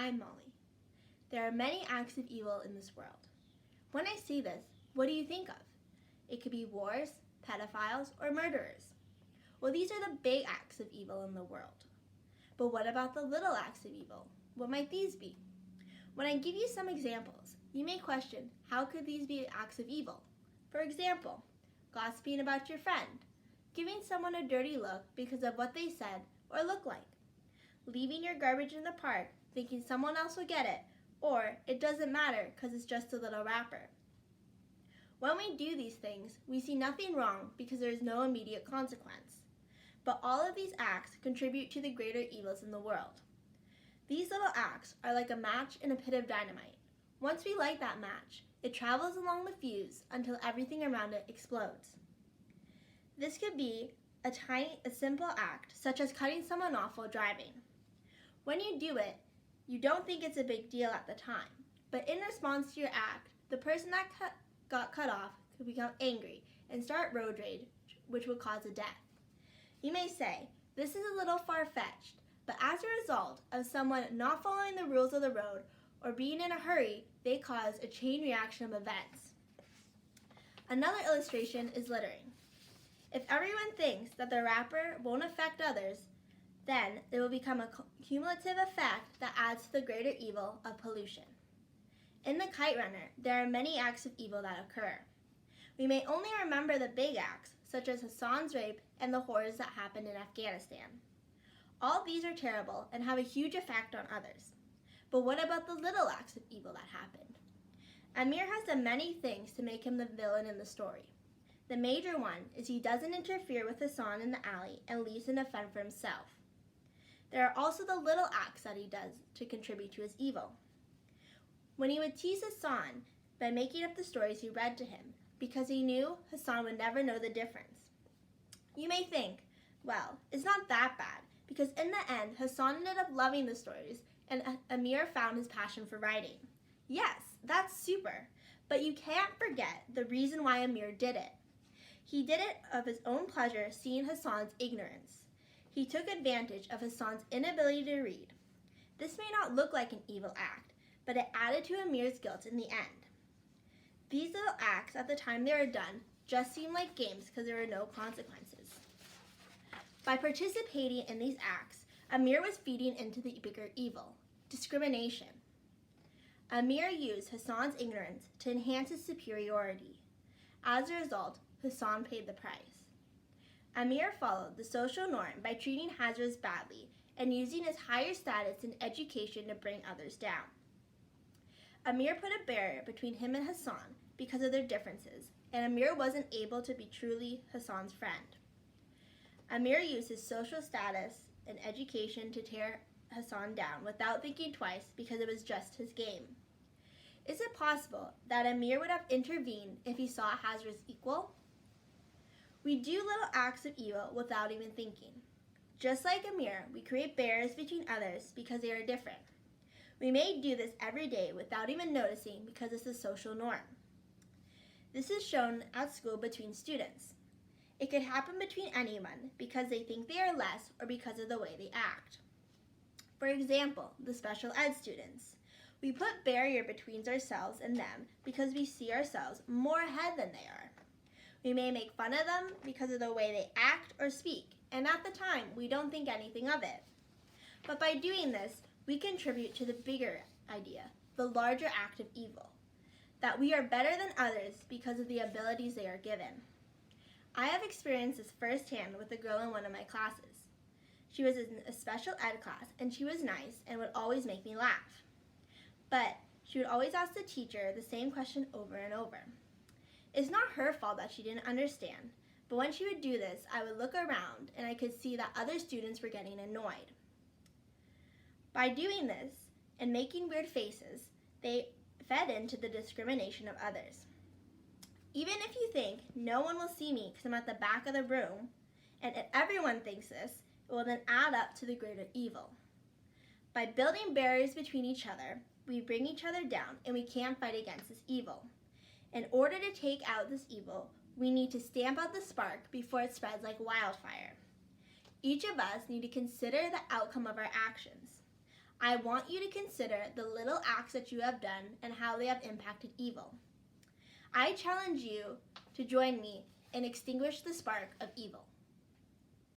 I'm Molly. There are many acts of evil in this world. When I say this, what do you think of? It could be wars, pedophiles, or murderers. Well, these are the big acts of evil in the world. But what about the little acts of evil? What might these be? When I give you some examples, you may question, how could these be acts of evil? For example, gossiping about your friend, giving someone a dirty look because of what they said or look like, leaving your garbage in the park thinking someone else will get it, or it doesn't matter because it's just a little wrapper. When we do these things, we see nothing wrong because there is no immediate consequence. But all of these acts contribute to the greater evils in the world. These little acts are like a match in a pit of dynamite. Once we light that match, it travels along the fuse until everything around it explodes. This could be a simple act, such as cutting someone off while driving. When you do it, you don't think it's a big deal at the time, but in response to your act, the person that got cut off could become angry and start road rage, which would cause a death. You may say, this is a little far-fetched, but as a result of someone not following the rules of the road or being in a hurry, they cause a chain reaction of events. Another illustration is littering. If everyone thinks that the wrapper won't affect others, then there will become a cumulative effect that adds to the greater evil of pollution. In the kite runner, there are many acts of evil that occur. We may only remember the big acts, such as Hassan's rape and the horrors that happened in Afghanistan. All these are terrible and have a huge effect on others. But what about the little acts of evil that happened? Amir has done many things to make him the villain in the story. The major one is he doesn't interfere with Hassan in the alley and leaves him to fend for himself. There are also the little acts that he does to contribute to his evil. When he would tease Hassan by making up the stories he read to him, because he knew Hassan would never know the difference. You may think, well, it's not that bad, because in the end, Hassan ended up loving the stories, and Amir found his passion for writing. Yes, that's super, but you can't forget the reason why Amir did it. He did it of his own pleasure, seeing Hassan's ignorance. He took advantage of Hassan's inability to read. This may not look like an evil act, but it added to Amir's guilt in the end. These little acts, at the time they were done, just seemed like games because there were no consequences. By participating in these acts, Amir was feeding into the bigger evil, discrimination. Amir used Hassan's ignorance to enhance his superiority. As a result, Hassan paid the price. Amir followed the social norm by treating Hazras badly and using his higher status in education to bring others down. Amir put a barrier between him and Hassan because of their differences, and Amir wasn't able to be truly Hassan's friend. Amir used his social status and education to tear Hassan down without thinking twice because it was just his game. Is it possible that Amir would have intervened if he saw Hazra's equal? We do little acts of evil without even thinking. Just like Amir, we create barriers between others because they are different. We may do this every day without even noticing because it's a social norm. This is shown at school between students. It could happen between anyone because they think they are less or because of the way they act. For example, the special ed students. We put barrier between ourselves and them because we see ourselves more ahead than they are. We may make fun of them because of the way they act or speak, and at the time, we don't think anything of it. But by doing this, we contribute to the bigger idea, the larger act of evil, that we are better than others because of the abilities they are given. I have experienced this firsthand with a girl in one of my classes. She was in a special ed class, and she was nice and would always make me laugh. But she would always ask the teacher the same question over and over. It's not her fault that she didn't understand, but when she would do this, I would look around and I could see that other students were getting annoyed. By doing this and making weird faces, they fed into the discrimination of others. Even if you think no one will see me because I'm at the back of the room, and if everyone thinks this, it will then add up to the greater evil. By building barriers between each other, we bring each other down and we can't fight against this evil. In order to take out this evil, we need to stamp out the spark before it spreads like wildfire. Each of us need to consider the outcome of our actions. I want you to consider the little acts that you have done and how they have impacted evil. I challenge you to join me and extinguish the spark of evil.